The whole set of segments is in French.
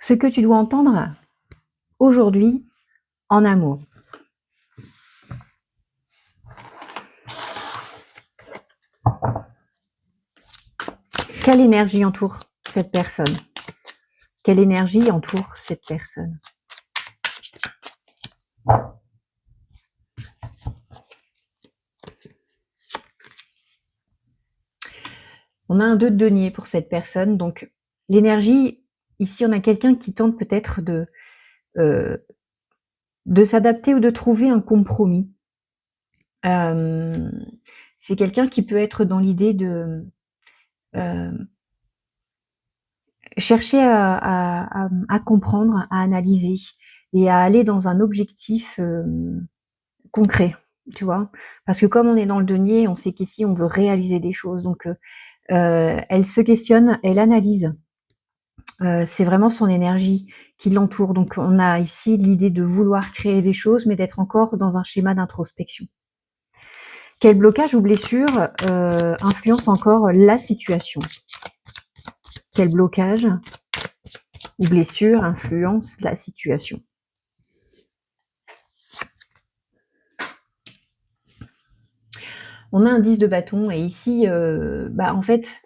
Ce que tu dois entendre aujourd'hui en amour. Quelle énergie entoure cette personne? Quelle énergie entoure cette personne? On a un 2 de denier pour cette personne, donc l'énergie, ici on a quelqu'un qui tente peut-être de s'adapter ou de trouver un compromis. C'est quelqu'un qui peut être dans l'idée de chercher à comprendre, à analyser et à aller dans un objectif concret, tu vois? Parce que comme on est dans le denier, on sait qu'ici on veut réaliser des choses, donc elle se questionne, elle analyse. C'est vraiment son énergie qui l'entoure, donc on a ici l'idée de vouloir créer des choses, mais d'être encore dans un schéma d'introspection. Quel blocage ou blessure influence encore la situation? Quel blocage ou blessure influence la situation? On a un 10 de bâton et ici, en fait,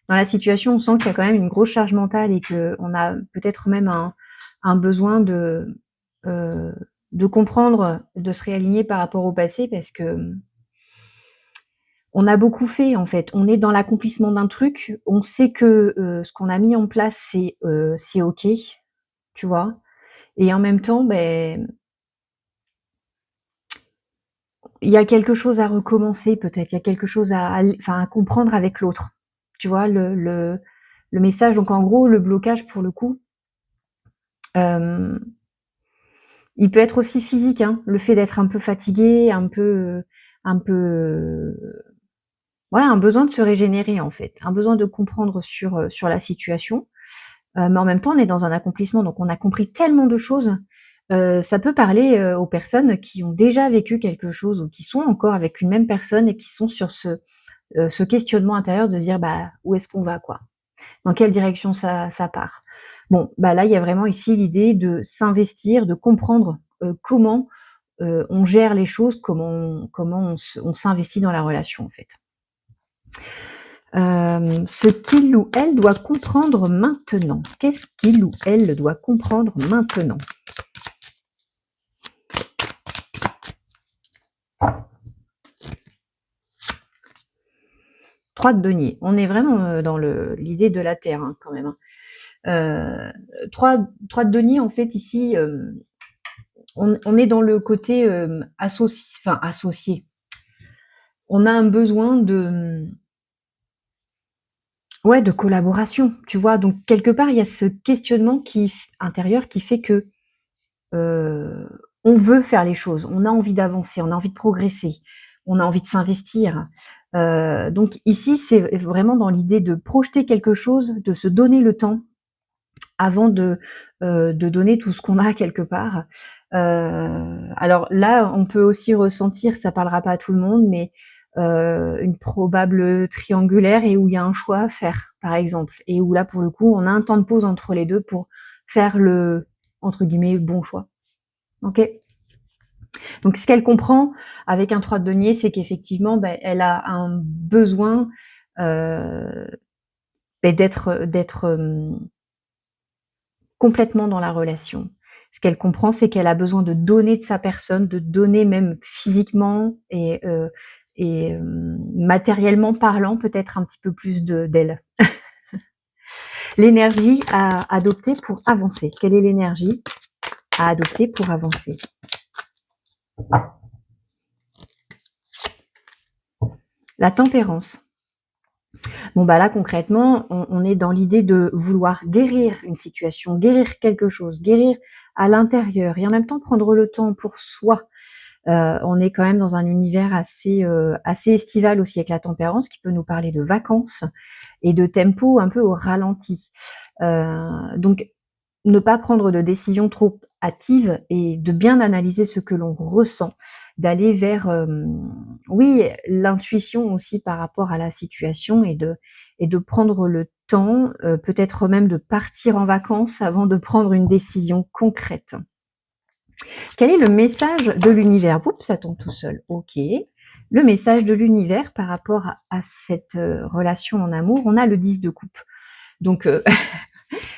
dans la situation, on sent qu'il y a quand même une grosse charge mentale et qu'on a peut-être même un besoin de comprendre, de se réaligner par rapport au passé parce que on a beaucoup fait en fait. On est dans l'accomplissement d'un truc, on sait que ce qu'on a mis en place, c'est OK, tu vois? Et en même temps, il y a quelque chose à recommencer peut-être, il y a quelque chose à comprendre avec l'autre. Tu vois le message? Donc en gros, le blocage pour le coup, il peut être aussi physique, hein. Le fait d'être un peu fatigué, ouais, un besoin de se régénérer en fait, un besoin de comprendre sur la situation. Mais en même temps, on est dans un accomplissement, donc on a compris tellement de choses. Ça peut parler aux personnes qui ont déjà vécu quelque chose ou qui sont encore avec une même personne et qui sont sur ce questionnement intérieur de se dire où est-ce qu'on va quoi? Dans quelle direction ça part? Bon, là, il y a vraiment ici l'idée de s'investir, de comprendre comment on gère les choses, comment on s'investit dans la relation en fait. Ce qu'il ou elle doit comprendre maintenant. Qu'est-ce qu'il ou elle doit comprendre maintenant? Trois de denier. On est vraiment dans l'idée de la terre hein, quand même. Trois de denier, en fait, ici, on est dans le côté associé. On a un besoin de collaboration, tu vois. Donc quelque part, il y a ce questionnement intérieur qui fait que on veut faire les choses, on a envie d'avancer, on a envie de progresser, on a envie de s'investir. Donc ici, c'est vraiment dans l'idée de projeter quelque chose, de se donner le temps avant de donner tout ce qu'on a quelque part. Alors là, on peut aussi ressentir, ça parlera pas à tout le monde, mais une probable triangulaire et où il y a un choix à faire, par exemple, et où là, pour le coup, on a un temps de pause entre les deux pour faire le, entre guillemets, bon choix. Ok. Donc ce qu'elle comprend avec un 3 de denier, c'est qu'effectivement, elle a un besoin d'être complètement dans la relation. Ce qu'elle comprend, c'est qu'elle a besoin de donner de sa personne, de donner même physiquement et matériellement parlant, peut-être un petit peu plus d'elle. L'énergie à adopter pour avancer. Quelle est l'énergie à adopter pour avancer? La tempérance. Bon là concrètement, on est dans l'idée de vouloir guérir une situation, guérir quelque chose, guérir à l'intérieur et en même temps prendre le temps pour soi. On est quand même dans un univers assez estival aussi avec la tempérance qui peut nous parler de vacances et de tempo un peu au ralenti. Donc ne pas prendre de décisions trop hâtives et de bien analyser ce que l'on ressent, d'aller vers l'intuition aussi par rapport à la situation et de prendre le temps, peut-être même de partir en vacances avant de prendre une décision concrète. Quel est le message de l'univers? Oups, ça tombe tout seul. OK. Le message de l'univers par rapport à cette, relation en amour, on a le 10 de coupe. Donc,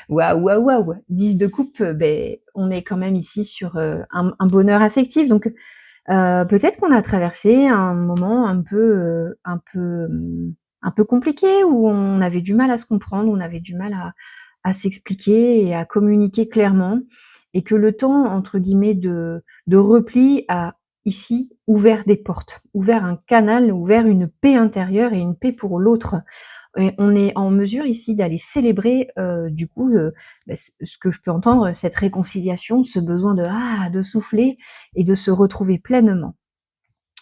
waouh, waouh, waouh! 10 de coupe, on est quand même ici sur, un bonheur affectif. Donc, peut-être qu'on a traversé un moment un peu compliqué où on avait du mal à se comprendre, on avait du mal à s'expliquer et à communiquer clairement et que le temps, entre guillemets, de repli a ici ouvert des portes, ouvert un canal, ouvert une paix intérieure et une paix pour l'autre. Et on est en mesure ici d'aller célébrer, du coup, ce que je peux entendre, cette réconciliation, ce besoin de souffler et de se retrouver pleinement.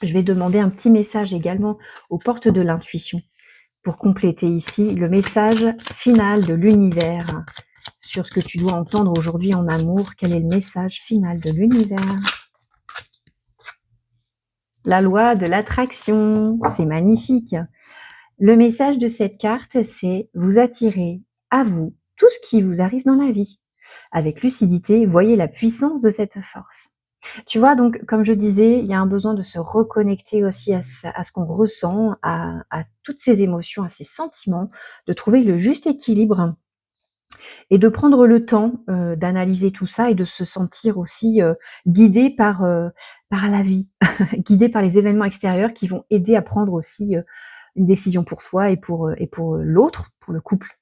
Je vais demander un petit message également aux portes de l'intuition pour compléter ici le message final de l'univers sur ce que tu dois entendre aujourd'hui en amour. Quel est le message final de l'univers? La loi de l'attraction, c'est magnifique. Le message de cette carte, c'est vous attirez à vous tout ce qui vous arrive dans la vie. Avec lucidité, voyez la puissance de cette force. Tu vois, donc, comme je disais, il y a un besoin de se reconnecter aussi à ce qu'on ressent, à toutes ces émotions, à ces sentiments, de trouver le juste équilibre et de prendre le temps d'analyser tout ça et de se sentir aussi guidé par la vie, guidé par les événements extérieurs qui vont aider à prendre aussi une décision pour soi et pour l'autre, pour le couple.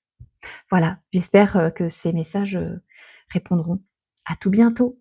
Voilà, j'espère que ces messages répondront. À tout bientôt.